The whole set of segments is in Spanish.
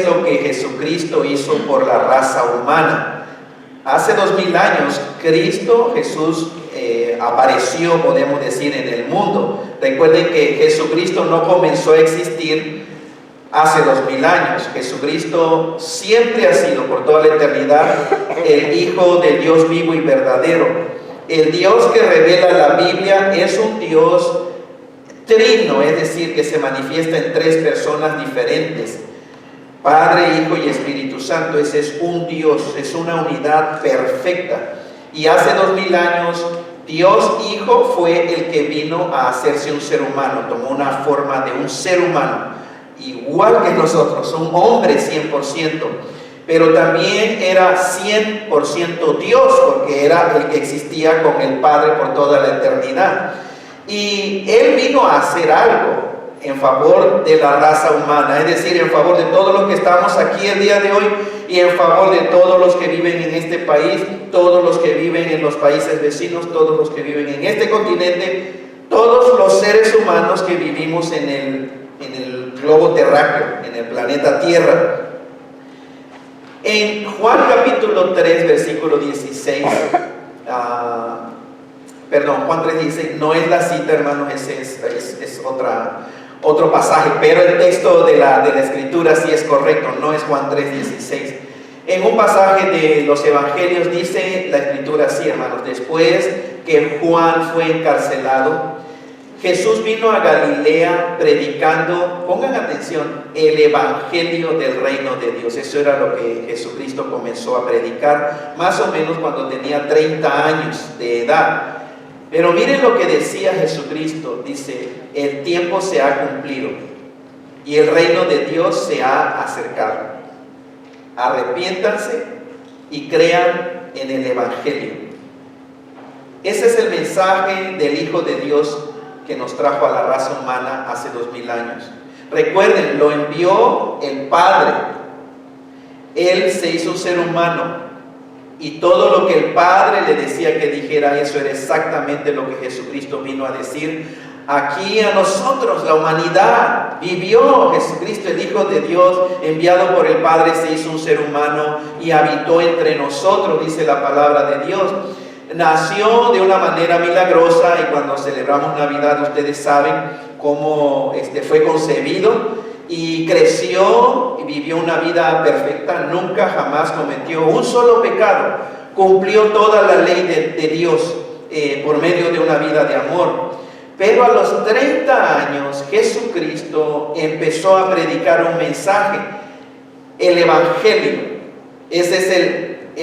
lo que Jesucristo hizo por la raza humana. Hace 2000 años, Cristo Jesús apareció, podemos decir, en el mundo. Recuerden que Jesucristo no comenzó a existir hace 2000 años. Jesucristo siempre ha sido, por toda la eternidad, el Hijo del Dios vivo y verdadero. El Dios que revela la Biblia es un Dios trino, es decir, que se manifiesta en tres personas diferentes: Padre, Hijo y Espíritu Santo. Ese es un Dios, es una unidad perfecta. Y hace 2000 años, Dios Hijo fue el que vino a hacerse un ser humano, tomó una forma de un ser humano, igual que nosotros, un hombre 100%, pero también era 100% Dios, porque era el que existía con el Padre por toda la eternidad. Y Él vino a hacer algo en favor de la raza humana, es decir, en favor de todos los que estamos aquí el día de hoy y en favor de todos los que viven en este país, todos los que viven en los países vecinos, todos los que viven en este continente, todos los seres humanos que vivimos en el globo terráqueo, en el planeta Tierra. En Juan capítulo 3, versículo 16, Juan 3:16, no es la cita, hermanos, ese es otro pasaje, pero el texto de la escritura sí es correcto, no es Juan 3:16. En un pasaje de los evangelios dice la escritura así, hermanos: después que Juan fue encarcelado, Jesús vino a Galilea predicando, pongan atención, el evangelio del reino de Dios. Eso era lo que Jesucristo comenzó a predicar, más o menos cuando tenía 30 años de edad. Pero miren lo que decía Jesucristo, dice: el tiempo se ha cumplido y el reino de Dios se ha acercado. Arrepiéntanse y crean en el evangelio. Ese es el mensaje del Hijo de Dios que nos trajo a la raza humana hace 2000 años. Recuerden, lo envió el Padre. Él se hizo un ser humano. Y todo lo que el Padre le decía que dijera, eso era exactamente lo que Jesucristo vino a decir aquí a nosotros, la humanidad. Vivió Jesucristo, el Hijo de Dios, enviado por el Padre, se hizo un ser humano y habitó entre nosotros, dice la palabra de Dios. Nació de una manera milagrosa, y cuando celebramos Navidad ustedes saben cómo fue concebido. Y creció y vivió una vida perfecta, nunca jamás cometió un solo pecado, cumplió toda la ley de Dios por medio de una vida de amor. Pero a los 30 años Jesucristo empezó a predicar un mensaje, el evangelio. Ese es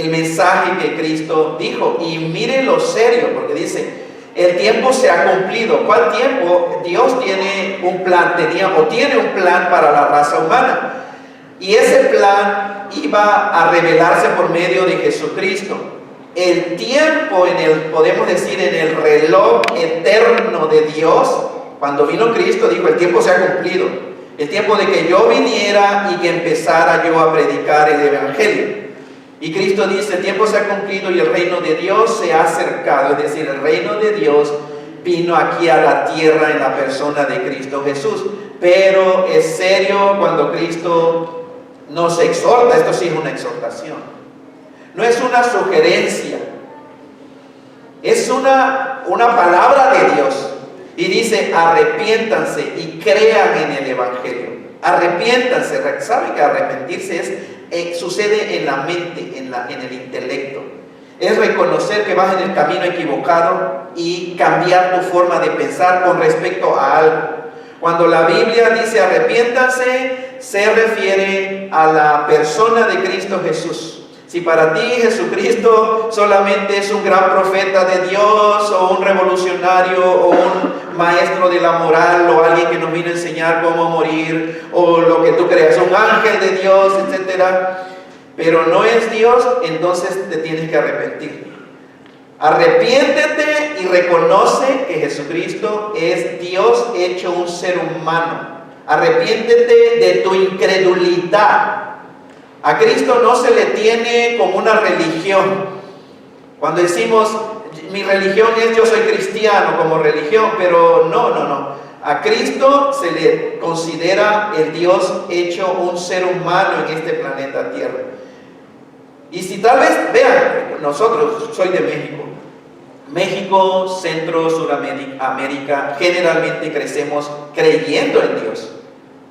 el mensaje que Cristo dijo. Y miren lo serio, porque dice: el tiempo se ha cumplido. ¿Cuál tiempo? Dios tiene un plan, tiene un plan para la raza humana. Y ese plan iba a revelarse por medio de Jesucristo. El tiempo, podemos decir, en el reloj eterno de Dios, cuando vino Cristo, dijo: el tiempo se ha cumplido. El tiempo de que yo viniera y que empezara yo a predicar el evangelio. Y Cristo dice: el tiempo se ha cumplido y el reino de Dios se ha acercado. Es decir, el reino de Dios vino aquí a la tierra en la persona de Cristo Jesús. Pero es serio cuando Cristo nos exhorta. Esto sí es una exhortación. No es una sugerencia. Es una palabra de Dios. Y dice: arrepiéntanse y crean en el evangelio. Arrepiéntanse. ¿Saben que arrepentirse sucede en la mente, en el intelecto? Es reconocer que vas en el camino equivocado y cambiar tu forma de pensar con respecto a algo. Cuando la Biblia dice arrepiéntanse, se refiere a la persona de Cristo Jesús. Si para ti Jesucristo solamente es un gran profeta de Dios, o un revolucionario, o un maestro de la moral, o alguien que nos vino a enseñar cómo morir, o lo que tú creas, un ángel de Dios, etc., pero no es Dios, entonces te tienes que arrepentir. Arrepiéntete y reconoce que Jesucristo es Dios hecho un ser humano. Arrepiéntete de tu incredulidad. A Cristo no se le tiene como una religión. Cuando decimos mi religión es yo soy cristiano como religión, pero no. A Cristo se le considera el Dios hecho un ser humano en este planeta Tierra. Y si tal vez, vean, nosotros, soy de México. México, Centro, Suramérica, generalmente crecemos creyendo en Dios.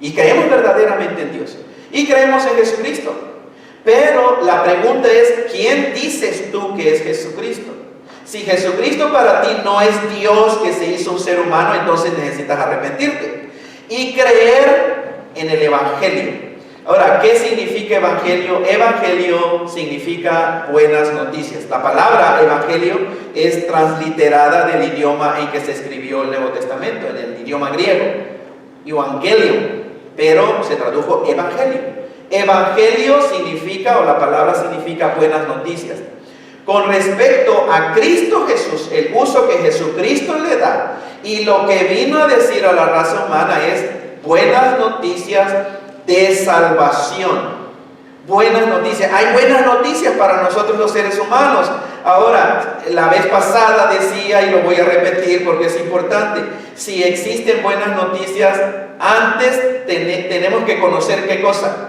Y creemos verdaderamente en Dios. Y creemos en Jesucristo. Pero la pregunta es, ¿quién dices tú que es Jesucristo? Si Jesucristo para ti no es Dios que se hizo un ser humano, entonces necesitas arrepentirte y creer en el Evangelio. Ahora, ¿qué significa Evangelio? Evangelio significa buenas noticias. La palabra Evangelio es transliterada del idioma en que se escribió el Nuevo Testamento, en el idioma griego, Evangelium, pero se tradujo Evangelio. Evangelio significa, o la palabra significa buenas noticias. Con respecto a Cristo Jesús, el uso que Jesucristo le da y lo que vino a decir a la raza humana es buenas noticias de salvación. Buenas noticias. Hay buenas noticias para nosotros los seres humanos. Ahora, la vez pasada decía, y lo voy a repetir porque es importante, si existen buenas noticias, antes tenemos que conocer qué cosa.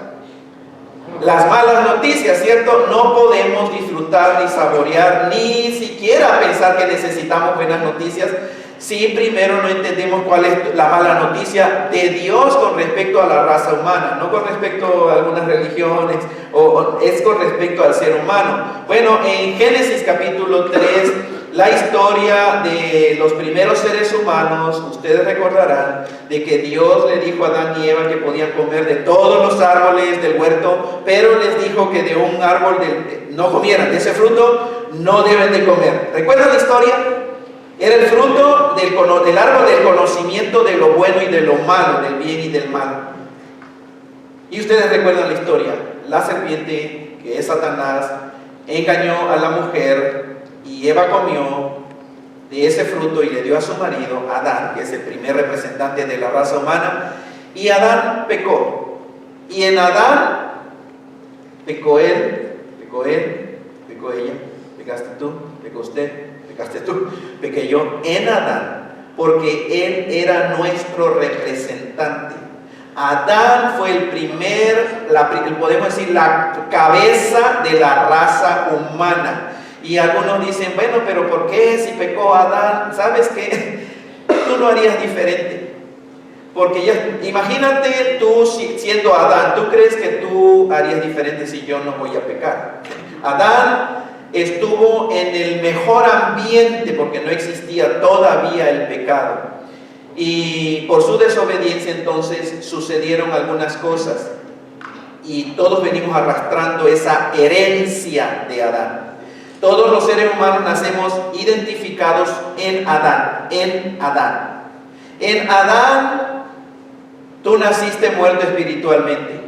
Las malas noticias, ¿cierto? No podemos disfrutar ni saborear, ni siquiera pensar que necesitamos buenas noticias si primero no entendemos cuál es la mala noticia de Dios con respecto a la raza humana, no con respecto a algunas religiones, es con respecto al ser humano. Bueno, en Génesis capítulo 3, la historia de los primeros seres humanos, ustedes recordarán de que Dios le dijo a Adán y Eva que podían comer de todos los árboles del huerto, pero les dijo que de un árbol no comieran, de ese fruto no deben de comer. ¿Recuerdan la historia? Era el fruto del árbol del conocimiento de lo bueno y de lo malo, del bien y del mal. Y ustedes recuerdan la historia. La serpiente, que es Satanás, engañó a la mujer y Eva comió de ese fruto y le dio a su marido, Adán, que es el primer representante de la raza humana, y Adán pecó. Y en Adán pecó él, pecó ella, pecaste tú, pecó usted, pecaste tú, pequé yo, en Adán, porque él era nuestro representante. Adán fue el primer, podemos decir, la cabeza de la raza humana. Y algunos dicen, bueno, pero ¿por qué si pecó Adán? ¿Sabes qué? Tú lo harías diferente. Porque ya, imagínate tú siendo Adán, ¿tú crees que tú harías diferente si yo no voy a pecar? Adán estuvo en el mejor ambiente porque no existía todavía el pecado. Y por su desobediencia entonces sucedieron algunas cosas. Y todos venimos arrastrando esa herencia de Adán. Todos los seres humanos nacemos identificados en Adán, en Adán. En Adán, tú naciste muerto espiritualmente.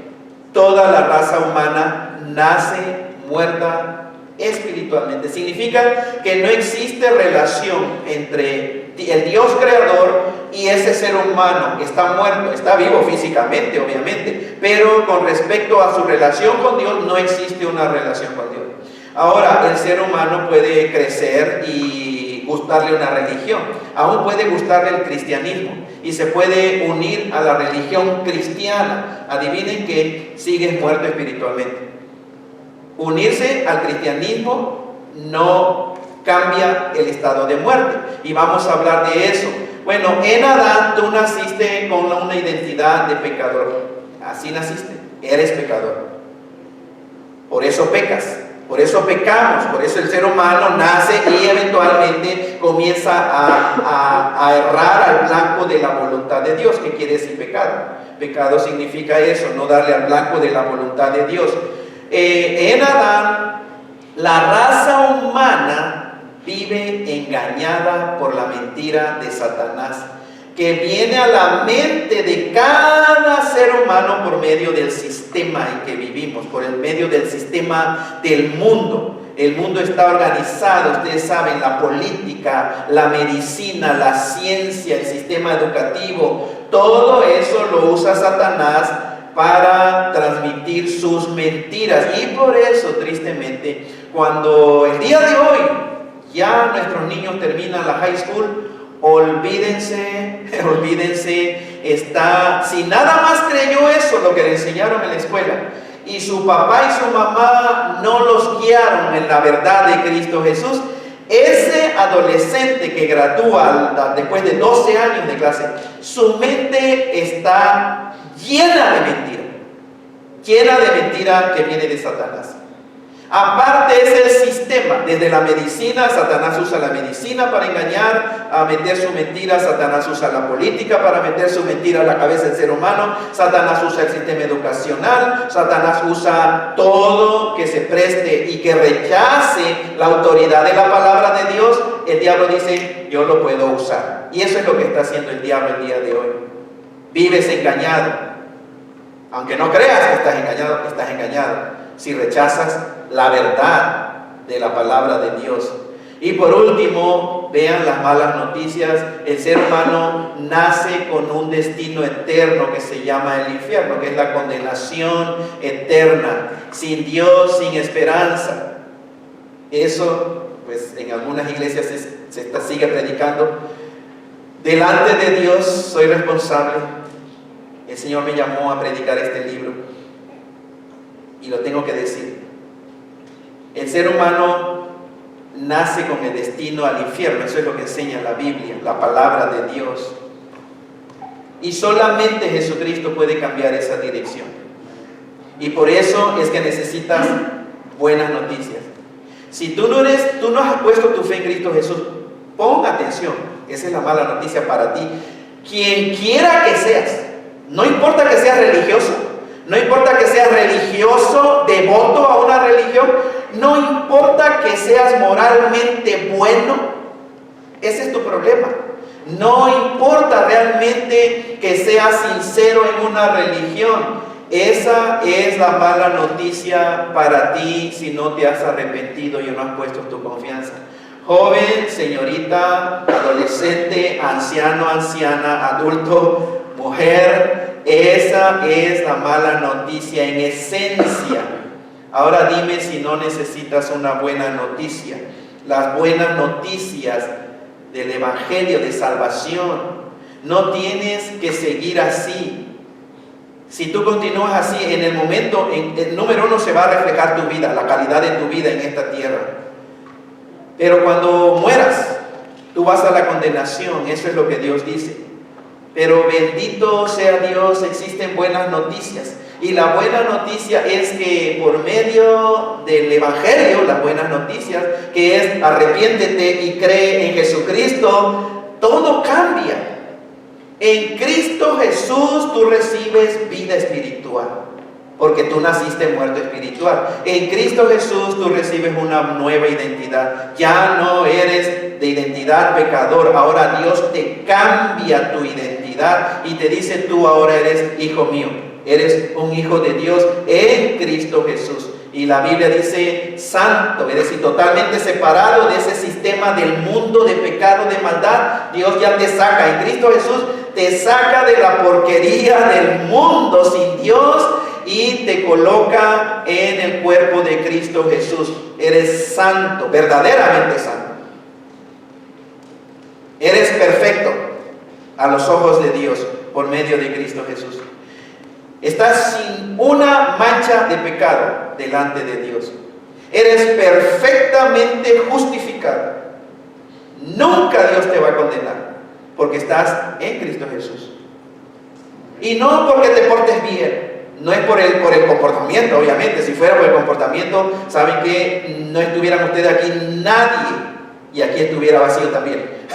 Toda la raza humana nace muerta espiritualmente. Significa que no existe relación entre el Dios creador y ese ser humano que está muerto. Está vivo físicamente, obviamente, pero con respecto a su relación con Dios, no existe una relación con Dios. Ahora, el ser humano puede crecer y gustarle una religión, aún puede gustarle el cristianismo y se puede unir a la religión cristiana. Adivinen que sigues muerto espiritualmente. Unirse al cristianismo no cambia el estado de muerte y vamos a hablar de eso. Bueno, en Adán tú naciste con una identidad de pecador, así naciste, eres pecador, por eso pecas. Por eso pecamos, por eso el ser humano nace y eventualmente comienza a errar al blanco de la voluntad de Dios. ¿Qué quiere decir pecado? Pecado significa eso, no darle al blanco de la voluntad de Dios. En Adán, la raza humana vive engañada por la mentira de Satanás, que viene a la mente de cada ser humano por medio del sistema en que vivimos, por el medio del sistema del mundo. El mundo está organizado, ustedes saben, la política, la medicina, la ciencia, el sistema educativo, todo eso lo usa Satanás para transmitir sus mentiras. Y por eso, tristemente, cuando el día de hoy ya nuestros niños terminan la high school, olvídense, si nada más creyó eso, lo que le enseñaron en la escuela, y su papá y su mamá no los guiaron en la verdad de Cristo Jesús, ese adolescente que gradúa después de 12 años de clase, su mente está llena de mentira que viene de Satanás. Aparte es el sistema, desde la medicina, Satanás usa la medicina para engañar, a meter su mentira, Satanás usa la política para meter su mentira a la cabeza del ser humano, Satanás usa el sistema educacional, Satanás usa todo que se preste y que rechace la autoridad de la palabra de Dios. El diablo dice, yo lo puedo usar. Y eso es lo que está haciendo el diablo el día de hoy. Vives engañado. Aunque no creas que estás engañado, estás engañado. Si rechazas la verdad de la palabra de Dios. Y por último, vean las malas noticias. El ser humano nace con un destino eterno que se llama el infierno, que es la condenación eterna, sin Dios, sin esperanza. Eso, pues en algunas iglesias se sigue predicando. Delante de Dios soy responsable. El Señor me llamó a predicar este libro y lo tengo que decir. El ser humano nace con el destino al infierno. Eso es lo que enseña la Biblia, la palabra de Dios. Y solamente Jesucristo puede cambiar esa dirección. Y por eso es que necesitas buenas noticias. Si tú no has puesto tu fe en Cristo Jesús, pon atención. Esa es la mala noticia para ti. Quien quiera que seas, no importa que seas religioso, no importa que seas religioso, devoto a una religión, no importa que seas moralmente bueno, ese es tu problema. No importa realmente que seas sincero en una religión. Esa es la mala noticia para ti si no te has arrepentido y no has puesto tu confianza. Joven, señorita, adolescente, anciano, anciana, adulto, mujer, esa es la mala noticia en esencia. Ahora dime si no necesitas una buena noticia. Las buenas noticias del Evangelio de salvación. No tienes que seguir así. Si tú continúas así, en el momento, el número uno se va a reflejar tu vida, la calidad de tu vida en esta tierra. Pero cuando mueras, tú vas a la condenación. Eso es lo que Dios dice. Pero bendito sea Dios, existen buenas noticias. Y la buena noticia es que por medio del Evangelio, las buenas noticias, que es arrepiéntete y cree en Jesucristo, todo cambia. En Cristo Jesús tú recibes vida espiritual, porque tú naciste muerto espiritual. En Cristo Jesús tú recibes una nueva identidad. Ya no eres de identidad pecador, ahora Dios te cambia tu identidad y te dice, tú ahora eres hijo mío, eres un hijo de Dios en Cristo Jesús. Y la Biblia dice santo, es decir, totalmente separado de ese sistema del mundo de pecado, de maldad. Dios ya te saca, en Cristo Jesús te saca de la porquería del mundo sin Dios y te coloca en el cuerpo de Cristo Jesús. Eres santo, verdaderamente santo. Eres perfecto a los ojos de Dios por medio de Cristo Jesús. Estás sin una mancha de pecado delante de Dios. Eres perfectamente justificado. Nunca Dios te va a condenar porque estás en Cristo Jesús. Y no porque te portes bien. No es por el comportamiento, obviamente. Si fuera por el comportamiento, saben que no estuvieran ustedes aquí nadie. Y aquí estuviera vacío también.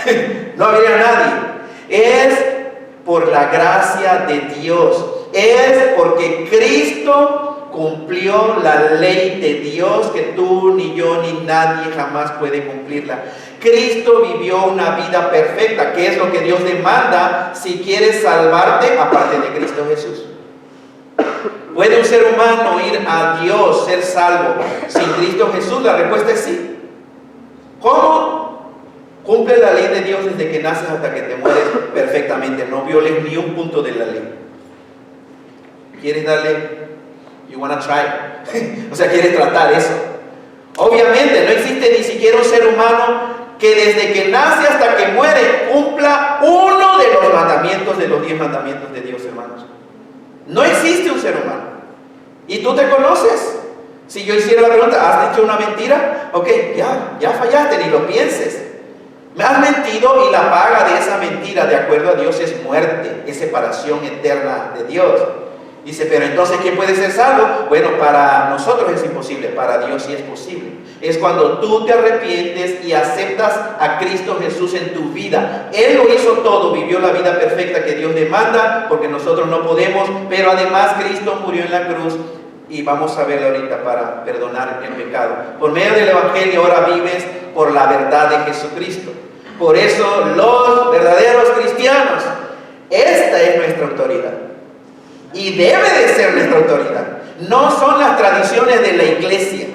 No habría nadie. Es por la gracia de Dios. Es porque Cristo cumplió la ley de Dios que tú, ni yo, ni nadie jamás puede cumplirla. Cristo vivió una vida perfecta, que es lo que Dios demanda si quieres salvarte aparte de Cristo Jesús. ¿Puede un ser humano ir a Dios, ser salvo sin Cristo Jesús? La respuesta es sí. ¿Cómo? Cumple la ley de Dios desde que naces hasta que te mueres perfectamente. No violes ni un punto de la ley. ¿Quieres darle? You wanna try? O sea, ¿quieres tratar eso? Obviamente, no existe ni siquiera un ser humano que desde que nace hasta que muere cumpla uno de los mandamientos de los 10 mandamientos de Dios, hermanos. No existe un ser humano. ¿Y tú te conoces? Si yo hiciera la pregunta, ¿has dicho una mentira? Ok, ya fallaste, ni lo pienses. Me has mentido y la paga de esa mentira, de acuerdo a Dios, es muerte, es separación eterna de Dios. Dice, pero entonces, ¿quién puede ser salvo? Bueno, para nosotros es imposible, para Dios sí es posible. Es cuando tú te arrepientes y aceptas a Cristo Jesús en tu vida. Él lo hizo todo, vivió la vida perfecta que Dios demanda, porque nosotros no podemos, pero además Cristo murió en la cruz, y vamos a verlo ahorita, para perdonar el pecado. Por medio del Evangelio ahora vives por la verdad de Jesucristo. Por eso los verdaderos cristianos, esta es nuestra autoridad. Y debe de ser nuestra autoridad. No son las tradiciones de la iglesia.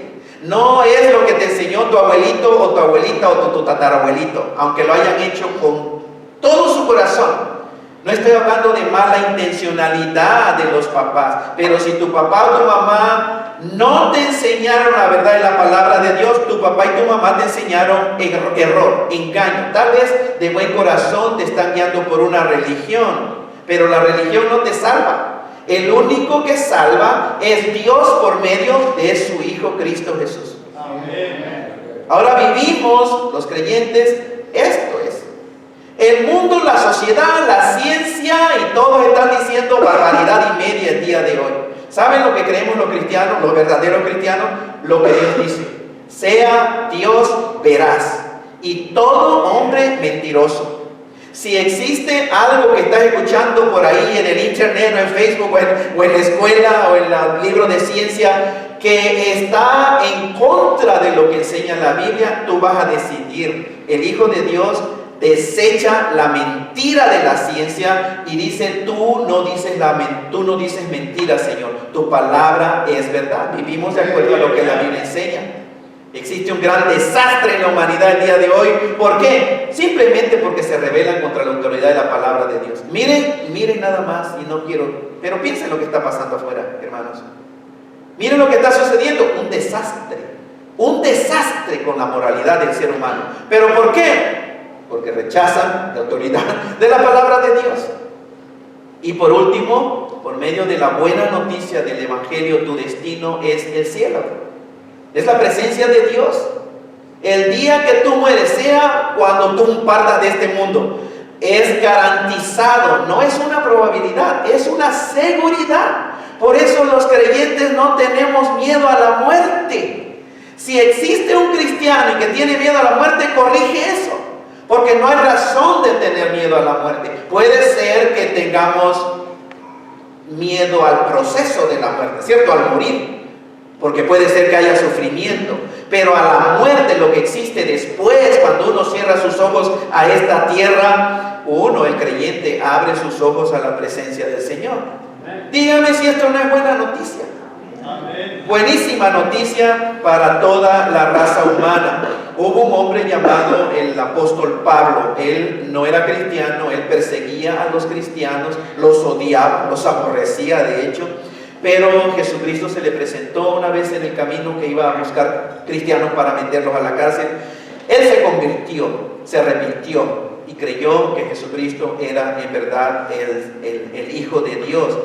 No es lo que te enseñó tu abuelito o tu abuelita o tu tatarabuelito, aunque lo hayan hecho con todo su corazón. No estoy hablando de mala intencionalidad de los papás, pero si tu papá o tu mamá no te enseñaron la verdad de la palabra de Dios, tu papá y tu mamá te enseñaron error, engaño. Tal vez de buen corazón te están guiando por una religión, pero la religión no te salva. El único que salva es Dios por medio de su Hijo Cristo Jesús. Amén. Ahora vivimos, los creyentes, esto es. El mundo, la sociedad, la ciencia y todos están diciendo barbaridad y media el día de hoy. ¿Saben lo que creemos los cristianos, los verdaderos cristianos? Lo que Dios dice. Sea Dios veraz y todo hombre mentiroso. Si existe algo que estás escuchando por ahí en el internet o en Facebook o en la escuela o en el libro de ciencia que está en contra de lo que enseña la Biblia, tú vas a decidir. El Hijo de Dios desecha la mentira de la ciencia y dice, tú no dices mentira, Señor. Tu palabra es verdad. Vivimos de acuerdo a lo que la Biblia enseña. Existe un gran desastre en la humanidad el día de hoy. ¿Por qué? Simplemente porque se rebelan contra la autoridad de la palabra de Dios. Miren nada más, y no quiero, pero piensen lo que está pasando afuera, hermanos. Miren lo que está sucediendo, un desastre con la moralidad del ser humano. ¿Pero por qué? Porque rechazan la autoridad de la palabra de Dios. Y por último, por medio de la buena noticia del Evangelio, tu destino es el cielo. Es la presencia de Dios. El día que tú mueres, sea cuando tú partas de este mundo, es garantizado. No es una probabilidad, es una seguridad. Por eso los creyentes no tenemos miedo a la muerte. Si existe un cristiano y que tiene miedo a la muerte, corrige eso. Porque no hay razón de tener miedo a la muerte. Puede ser que tengamos miedo al proceso de la muerte, ¿cierto? Al morir. Porque puede ser que haya sufrimiento, pero a la muerte, lo que existe después, cuando uno cierra sus ojos a esta tierra, el creyente, abre sus ojos a la presencia del Señor. Amén. Dígame si esto no es buena noticia. Amén. Buenísima noticia para toda la raza humana. Hubo un hombre llamado el apóstol Pablo. Él no era cristiano, él perseguía a los cristianos, los odiaba, los aborrecía de hecho. Pero Jesucristo se le presentó una vez en el camino que iba a buscar cristianos para meterlos a la cárcel. Él se convirtió, se arrepintió y creyó que Jesucristo era en verdad el Hijo de Dios.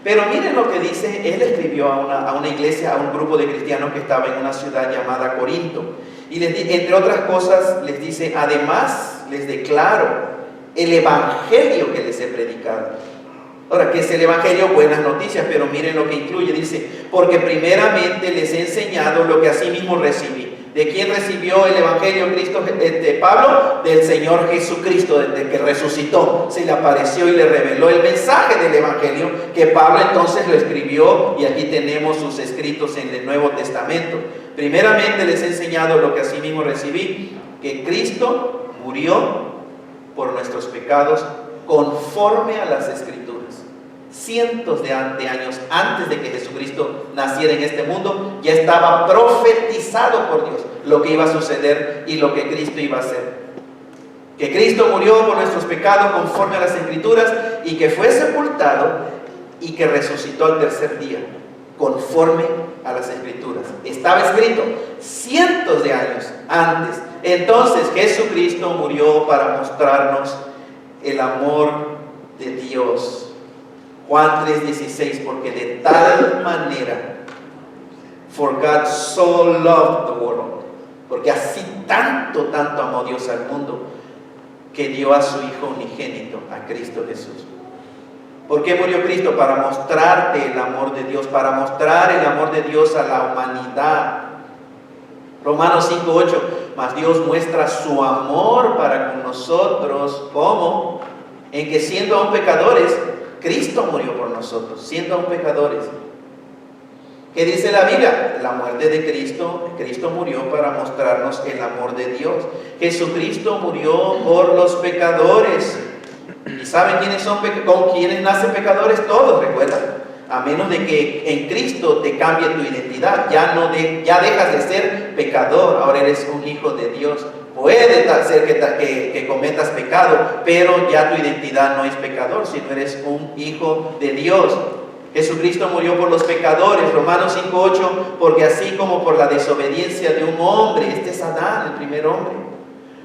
Pero miren lo que dice, él escribió a una iglesia, a un grupo de cristianos que estaba en una ciudad llamada Corinto. Y entre otras cosas les dice, además les declaro el evangelio que les he predicado. Ahora, ¿qué es el Evangelio? Buenas noticias, pero miren lo que incluye. Dice, porque primeramente les he enseñado lo que asimismo recibí. ¿De quién recibió el Evangelio Pablo? Del Señor Jesucristo, desde que resucitó. Se le apareció y le reveló el mensaje del Evangelio, que Pablo entonces lo escribió, y aquí tenemos sus escritos en el Nuevo Testamento. Primeramente les he enseñado lo que asimismo recibí, que Cristo murió por nuestros pecados conforme a las Escrituras. Cientos de años antes de que Jesucristo naciera en este mundo, ya estaba profetizado por Dios lo que iba a suceder y lo que Cristo iba a hacer. Que Cristo murió por nuestros pecados conforme a las Escrituras y que fue sepultado y que resucitó al tercer día conforme a las Escrituras. Estaba escrito cientos de años antes Entonces Jesucristo murió para mostrarnos el amor de Dios. Juan 3:16, porque de tal manera, for God so loved the world, porque así tanto amó Dios al mundo, que dio a su Hijo unigénito, a Cristo Jesús. ¿Por qué murió Cristo? Para mostrarte el amor de Dios, para mostrar el amor de Dios a la humanidad. Romanos 5:8, mas Dios muestra su amor para con nosotros, ¿cómo? En que siendo aún pecadores, Cristo murió por nosotros, siendo aún pecadores. ¿Qué dice la Biblia? La muerte de Cristo, Cristo murió para mostrarnos el amor de Dios. Jesucristo murió por los pecadores. ¿Y saben quiénes son con quiénes nacen pecadores? Todos, recuerda. A menos de que en Cristo te cambie tu identidad, ya dejas de ser pecador, ahora eres un hijo de Dios. Puede ser que cometas pecado, pero ya tu identidad no es pecador, sino eres un hijo de Dios. Jesucristo murió por los pecadores, Romanos 5:8, porque así como por la desobediencia de un hombre, este es Adán, el primer hombre,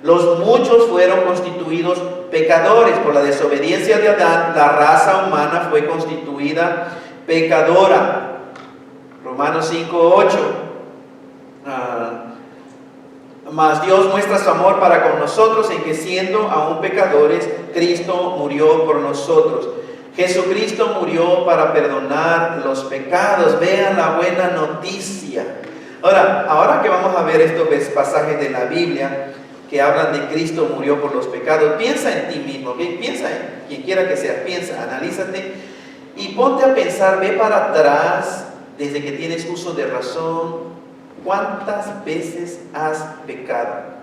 los muchos fueron constituidos pecadores. Por la desobediencia de Adán, la raza humana fue constituida pecadora. Romanos 5:8. Mas Dios muestra su amor para con nosotros en que siendo aún pecadores, Cristo murió por nosotros. Jesucristo murió para perdonar los pecados. Vean la buena noticia. Ahora que vamos a ver estos pasajes de la Biblia que hablan de Cristo murió por los pecados, piensa en ti mismo, piensa en quien quiera que sea, piensa, analízate y ponte a pensar, ve para atrás desde que tienes uso de razón. ¿Cuántas veces has pecado?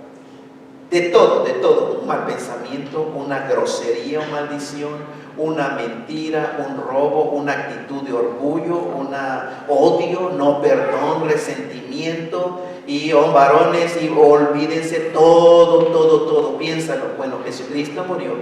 De todo, un mal pensamiento, una grosería o maldición, una mentira, un robo, una actitud de orgullo, odio, no perdón, resentimiento, y varones, y olvídense todo, piénsalo. Bueno, Jesucristo murió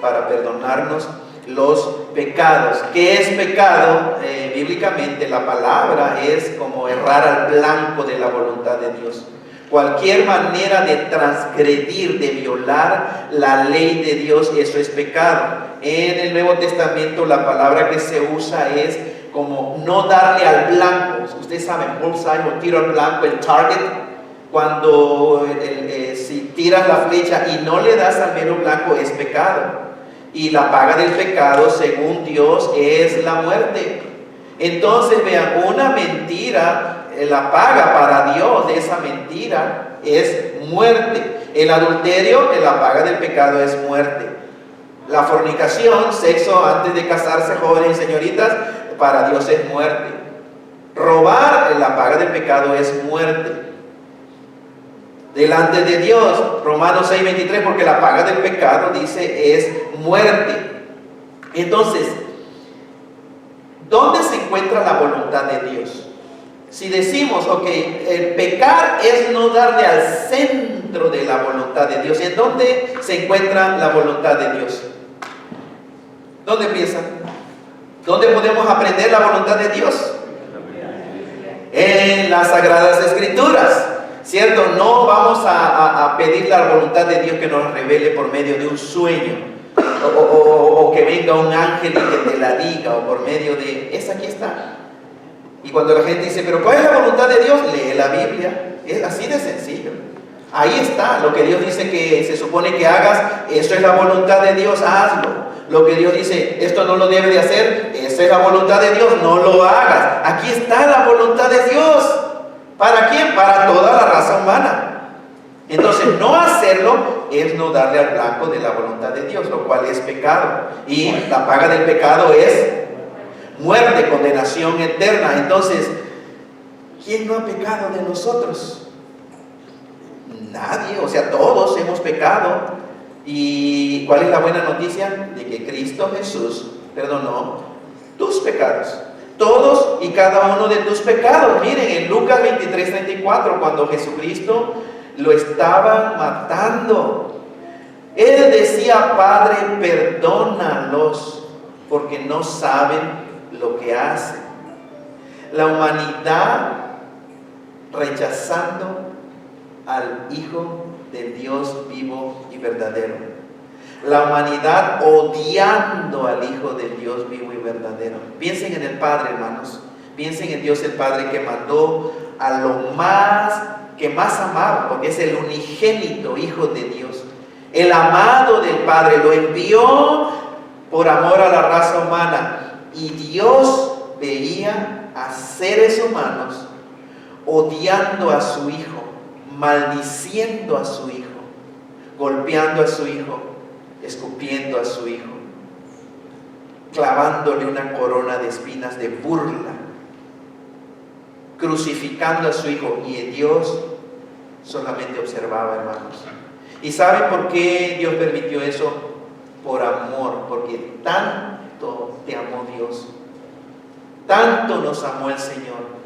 para perdonarnos los pecados. ¿Qué es pecado? Bíblicamente la palabra es como errar al blanco de la voluntad de Dios. Cualquier manera de transgredir, de violar la ley de Dios, eso es pecado. En el Nuevo Testamento la palabra que se usa es como no darle al blanco. Ustedes saben, bullseye o tiro al blanco, el target. Cuando si tiras la flecha y no le das al mero blanco, es pecado. Y la paga del pecado, según Dios, es la muerte. Entonces, vean, una mentira, la paga para Dios de esa mentira es muerte. El adulterio, la paga del pecado es muerte. La fornicación, sexo antes de casarse, jóvenes y señoritas, para Dios es muerte. Robar, la paga del pecado es muerte. Delante de Dios, Romanos 6:23, porque la paga del pecado, dice, es muerte. Entonces, ¿dónde se encuentra la voluntad de Dios? Si decimos, ok, el pecar es no darle al centro de la voluntad de Dios, ¿en dónde se encuentra la voluntad de Dios? ¿Dónde empieza? ¿Dónde podemos aprender la voluntad de Dios? En las Sagradas Escrituras, ¿cierto? No vamos a pedir la voluntad de Dios que nos revele por medio de un sueño o que venga un ángel y que te la diga, o por medio de... aquí está. Y cuando la gente dice, pero ¿cuál es la voluntad de Dios? Lee la Biblia. Es así de sencillo. Ahí está, lo que Dios dice que se supone que hagas, eso es la voluntad de Dios, hazlo. Lo que Dios dice, esto no lo debe de hacer, esa es la voluntad de Dios, no lo hagas. Aquí está la voluntad de Dios. ¿Para quién? Para toda la raza humana. Entonces, no hacerlo es no darle al blanco de la voluntad de Dios, lo cual es pecado. Y la paga del pecado es muerte, condenación eterna. Entonces, ¿quién no ha pecado de nosotros? Nadie, o sea, todos hemos pecado. ¿Y cuál es la buena noticia? De que Cristo Jesús perdonó tus pecados. Todos y cada uno de tus pecados. Miren, en Lucas 23:34, cuando Jesucristo lo estaban matando, Él decía, Padre, perdónalos, porque no saben lo que hacen. La humanidad rechazando al Hijo del Dios vivo y verdadero. La humanidad odiando al Hijo del Dios vivo y verdadero. Piensen en el Padre, hermanos. Piensen en Dios el Padre, que mandó a lo que más amaba, porque es el unigénito Hijo de Dios. El amado del Padre lo envió por amor a la raza humana. Y Dios veía a seres humanos odiando a su Hijo, maldiciendo a su Hijo, golpeando a su Hijo, escupiendo a su Hijo, clavándole una corona de espinas de burla, crucificando a su Hijo. Y Dios solamente observaba, hermanos. ¿Y saben por qué Dios permitió eso? Por amor, porque tanto te amó Dios, tanto nos amó el Señor,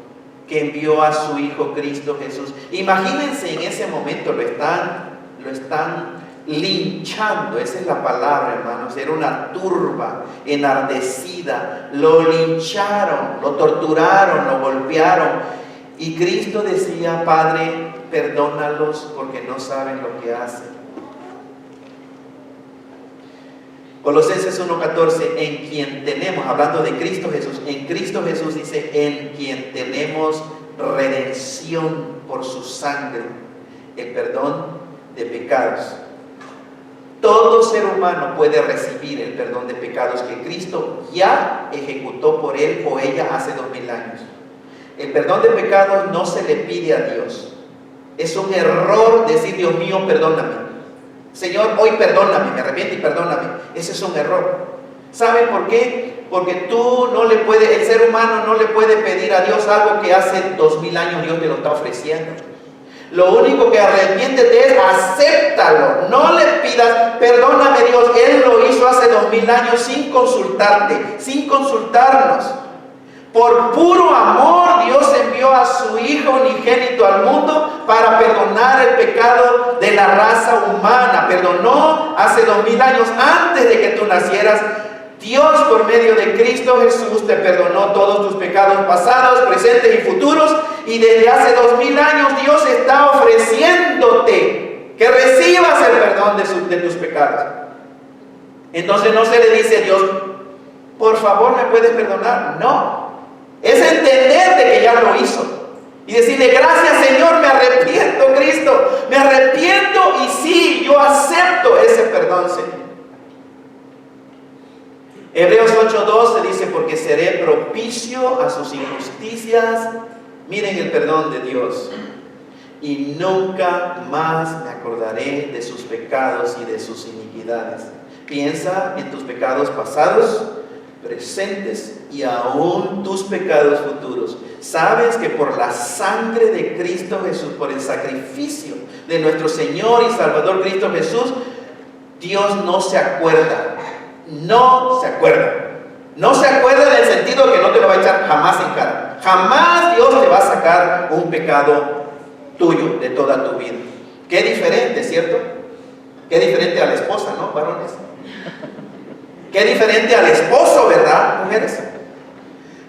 que envió a su Hijo Cristo Jesús. Imagínense, en ese momento lo están linchando, esa es la palabra, hermanos. Era una turba enardecida, lo lincharon, lo torturaron, lo golpearon. Y Cristo decía: Padre, perdónalos porque no saben lo que hacen. Colosenses 1:14, en quien tenemos, hablando de Cristo Jesús, en Cristo Jesús dice, en quien tenemos redención por su sangre, el perdón de pecados. Todo ser humano puede recibir el perdón de pecados que Cristo ya ejecutó por él o ella hace 2000 años. El perdón de pecados no se le pide a Dios. Es un error decir: Dios mío, perdóname. Señor, hoy perdóname, me arrepiento y perdóname. Ese es un error. ¿Saben por qué? Porque el ser humano no le puede pedir a Dios algo que hace 2000 años Dios te lo está ofreciendo. Lo único que arrepiéntete es acéptalo. No le pidas: perdóname Dios, Él lo hizo hace 2000 años sin consultarte, sin consultarnos. Por puro amor, Dios envió a su Hijo unigénito al mundo para perdonar el pecado de la raza humana. Perdonó hace 2000 años, antes de que tú nacieras. Dios, por medio de Cristo Jesús, te perdonó todos tus pecados pasados, presentes y futuros. Y desde hace 2000 años Dios está ofreciéndote que recibas el perdón de tus pecados. Entonces no se le dice a Dios: por favor, ¿me puedes perdonar? No. Es entender de que ya lo hizo y decirle: gracias Señor, me arrepiento, Cristo, me arrepiento, y sí, yo acepto ese perdón, Señor. Hebreos 8:12 dice: porque seré propicio a sus injusticias. Miren el perdón de Dios. Y nunca más me acordaré de sus pecados y de sus iniquidades. Piensa en tus pecados pasados, presentes y aún tus pecados futuros. Sabes que por la sangre de Cristo Jesús, por el sacrificio de nuestro Señor y Salvador Cristo Jesús, Dios no se acuerda. No se acuerda. No se acuerda en el sentido que no te lo va a echar jamás en cara. Jamás Dios te va a sacar un pecado tuyo de toda tu vida. Qué diferente, ¿cierto? Qué diferente a la esposa, ¿no, varones? Qué diferente al esposo, ¿verdad, mujeres?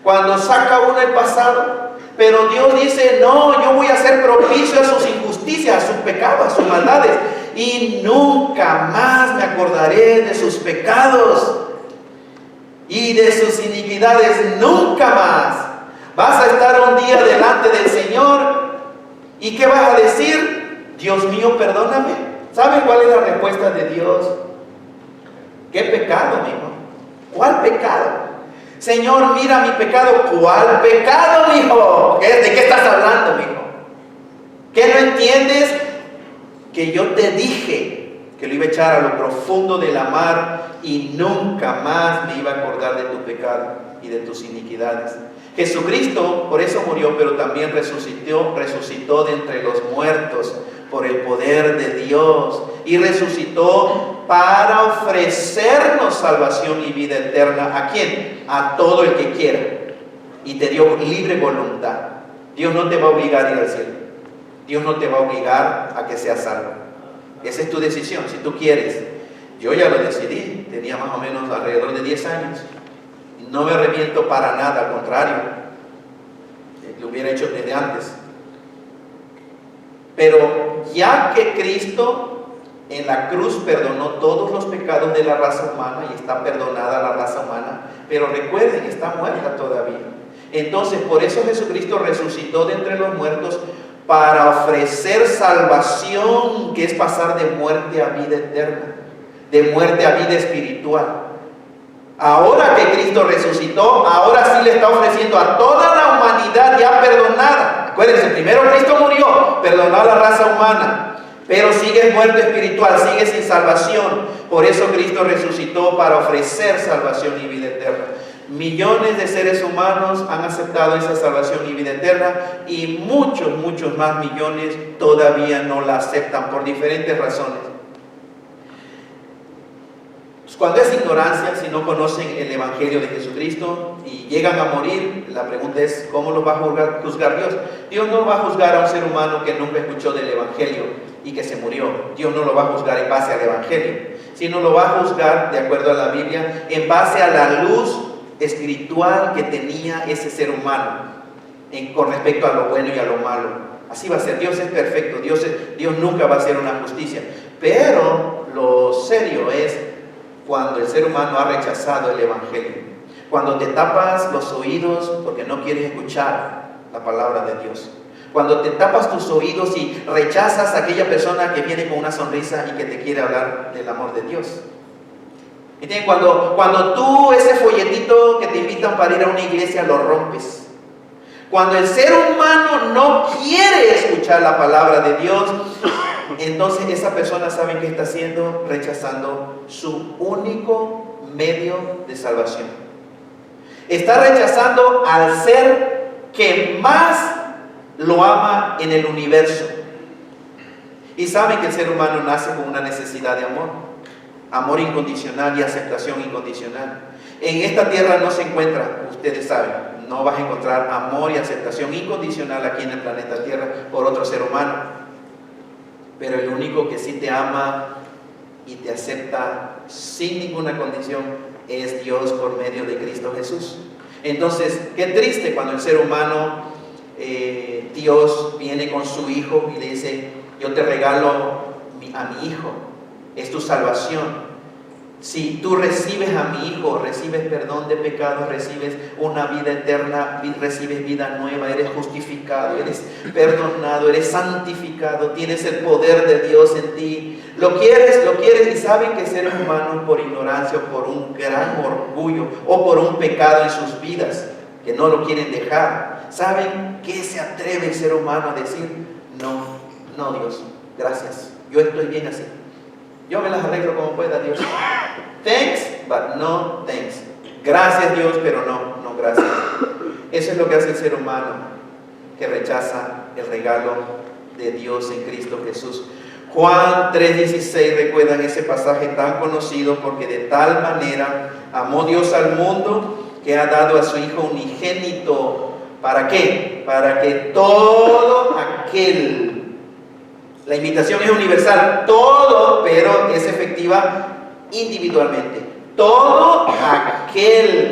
Cuando saca uno el pasado, pero Dios dice: no, yo voy a ser propicio a sus injusticias, a sus pecados, a sus maldades, y nunca más me acordaré de sus pecados y de sus iniquidades, nunca más. Vas a estar un día delante del Señor, ¿y qué vas a decir? Dios mío, perdóname. ¿Saben cuál es la respuesta de Dios? ¿Qué pecado, mijo? ¿Cuál pecado? Señor, mira mi pecado. ¿Cuál pecado, mijo? ¿De qué estás hablando, mijo? ¿Qué no entiendes? Que yo te dije que lo iba a echar a lo profundo de la mar y nunca más me iba a acordar de tu pecado y de tus iniquidades. Jesucristo por eso murió, pero también resucitó de entre los muertos por el poder de Dios, y resucitó para ofrecernos salvación y vida eterna. ¿A quién? A todo el que quiera, y te dio libre voluntad. Dios no te va a obligar a ir al cielo. Dios no te va a obligar a que seas salvo. Esa es tu decisión, si tú quieres. Yo ya lo decidí, tenía más o menos alrededor de 10 años. No me arrepiento para nada, al contrario, lo hubiera hecho desde antes. Pero ya que Cristo en la cruz perdonó todos los pecados de la raza humana y está perdonada la raza humana, pero recuerden, está muerta todavía. Entonces, por eso Jesucristo resucitó de entre los muertos para ofrecer salvación, que es pasar de muerte a vida eterna, de muerte a vida espiritual. Ahora que Cristo resucitó, ahora sí le está ofreciendo a toda la humanidad ya perdonada. Acuérdense, primero Cristo murió, perdonó a la raza humana, pero sigues muerto espiritual, sigues sin salvación. Por eso Cristo resucitó para ofrecer salvación y vida eterna. Millones de seres humanos han aceptado esa salvación y vida eterna, y muchos más millones todavía no la aceptan por diferentes razones. Cuando es ignorancia, si no conocen el Evangelio de Jesucristo y llegan a morir, la pregunta es, ¿cómo los va a juzgar Dios? Dios no va a juzgar a un ser humano que nunca escuchó del Evangelio y que se murió. Dios no lo va a juzgar en base al Evangelio, sino lo va a juzgar, de acuerdo a la Biblia, en base a la luz espiritual que tenía ese ser humano con respecto a lo bueno y a lo malo. Así va a ser. Dios es perfecto, Dios nunca va a hacer una justicia. Pero lo serio es cuando el ser humano ha rechazado el Evangelio, cuando te tapas los oídos porque no quieres escuchar la palabra de Dios, cuando te tapas tus oídos y rechazas a aquella persona que viene con una sonrisa y que te quiere hablar del amor de Dios. ¿Entiendes? Cuando tú ese folletito que te invitan para ir a una iglesia lo rompes, cuando el ser humano no quiere escuchar la palabra de Dios, entonces esa persona, ¿saben qué está haciendo? Rechazando su único medio de salvación. Está rechazando al ser que más lo ama en el universo. Y saben que el ser humano nace con una necesidad de amor incondicional y aceptación incondicional. En esta tierra no se encuentra, ustedes saben, no vas a encontrar amor y aceptación incondicional aquí en el planeta Tierra por otro ser humano. Pero el único que sí te ama y te acepta sin ninguna condición es Dios por medio de Cristo Jesús. Entonces, qué triste cuando el ser humano, Dios viene con su Hijo y le dice, yo te regalo a mi Hijo, es tu salvación. Si tú recibes a mi Hijo, recibes perdón de pecados, recibes una vida eterna, recibes vida nueva, eres justificado, eres perdonado, eres santificado, tienes el poder de Dios en ti. Lo quieres, y saben que seres humanos por ignorancia o por un gran orgullo o por un pecado en sus vidas que no lo quieren dejar, ¿saben qué se atreve el ser humano a decir? No Dios, gracias, yo estoy bien así. Yo me las arreglo como pueda, Dios. Thanks, but no thanks. Gracias, Dios, pero no gracias. Eso es lo que hace el ser humano, que rechaza el regalo de Dios en Cristo Jesús. Juan 3:16, recuerdan ese pasaje tan conocido, porque de tal manera amó Dios al mundo que ha dado a su Hijo unigénito. ¿Para qué? Para que todo aquel... La invitación es universal, todo, pero es efectiva individualmente. Todo aquel